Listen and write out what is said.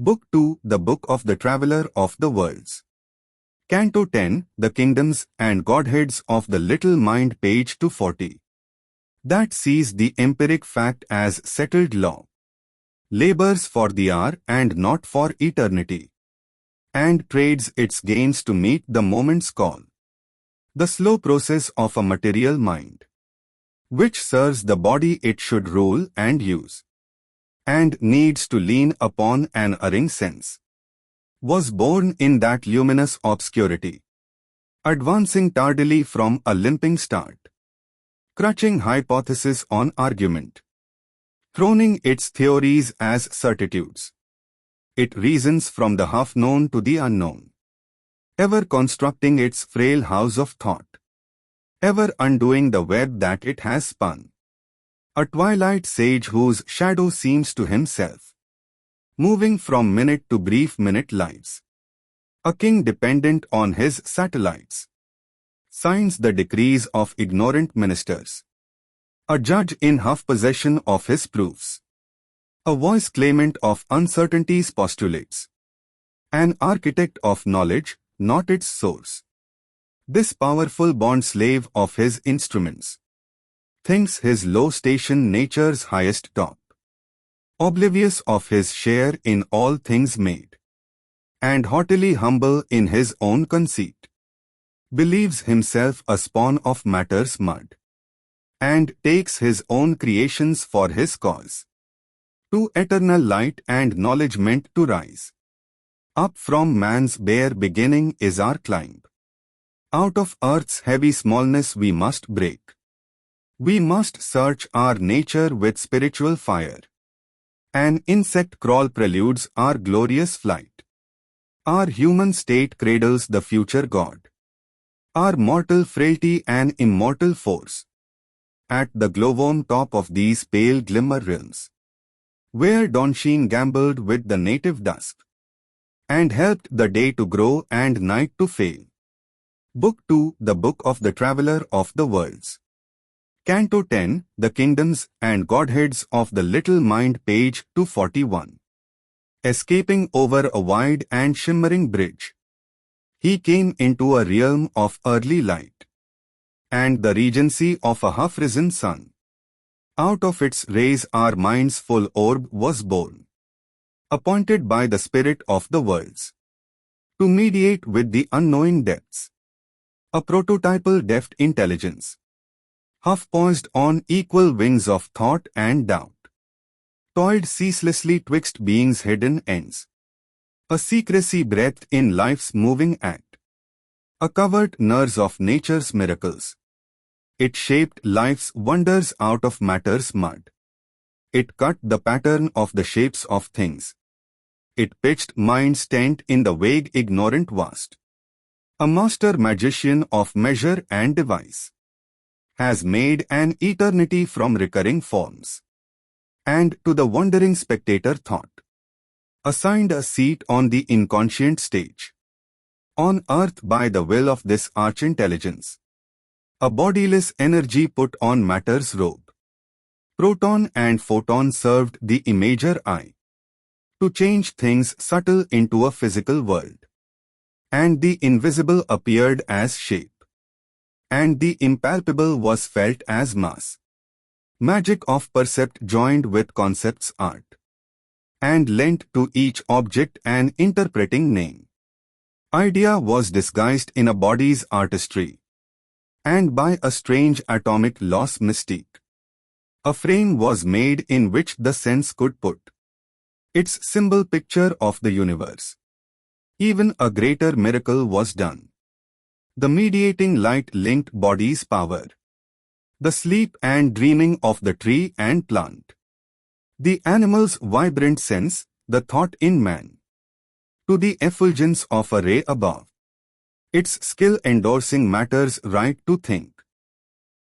Book 2, The Book of the Traveler of the Worlds. Canto 10, The Kingdoms and Godheads of the Little Mind, page 240. That sees the empiric fact as settled law, labors for the hour and not for eternity, and trades its gains to meet the moment's call. The slow process of a material mind, which serves the body it should rule and use, and needs to lean upon an erring sense, was born in that luminous obscurity, advancing tardily from a limping start, crutching hypothesis on argument, throning its theories as certitudes. It reasons from the half-known to the unknown, ever constructing its frail house of thought, ever undoing the web that it has spun. A twilight sage whose shadow seems to himself, moving from minute to brief minute lives. A king dependent on his satellites, signs the decrees of ignorant ministers. A judge in half possession of his proofs. A voice claimant of uncertainty's postulates. An architect of knowledge, not its source. This powerful bond slave of his instruments thinks his low station nature's highest top, oblivious of his share in all things made, and haughtily humble in his own conceit, believes himself a spawn of matter's mud, and takes his own creations for his cause. To eternal light and knowledge meant to rise. Up from man's bare beginning is our climb. Out of earth's heavy smallness we must break. We must search our nature with spiritual fire. An insect crawl preludes our glorious flight. Our human state cradles the future God. Our mortal frailty an immortal force. At the glowworm top of these pale glimmer realms, where dawnsheen gambled with the native dusk, and helped the day to grow and night to fail. Book 2, The Book of the Traveler of the Worlds. Canto 10, The Kingdoms and Godheads of the Little Mind, page 241. Escaping over a wide and shimmering bridge, he came into a realm of early light, and the regency of a half-risen sun. Out of its rays our mind's full orb was born, appointed by the spirit of the worlds, to mediate with the unknowing depths. A prototypal deft intelligence, half-poised on equal wings of thought and doubt, toiled ceaselessly twixt being's hidden ends. A secrecy breathed in life's moving act, a covert nurse of nature's miracles. It shaped life's wonders out of matter's mud. It cut the pattern of the shapes of things. It pitched mind's tent in the vague ignorant vast. A master magician of measure and device has made an eternity from recurring forms, and to the wondering spectator thought, assigned a seat on the inconscient stage. On earth by the will of this arch-intelligence, a bodiless energy put on matter's robe. Proton and photon served the imager eye to change things subtle into a physical world, and the invisible appeared as shape, and the impalpable was felt as mass. Magic of percept joined with concept's art, and lent to each object an interpreting name. Idea was disguised in a body's artistry, and by a strange atomic loss mystique, a frame was made in which the sense could put its symbol picture of the universe. Even a greater miracle was done. The mediating light linked body's power, the sleep and dreaming of the tree and plant, the animal's vibrant sense, the thought in man, to the effulgence of a ray above, its skill endorsing matter's right to think.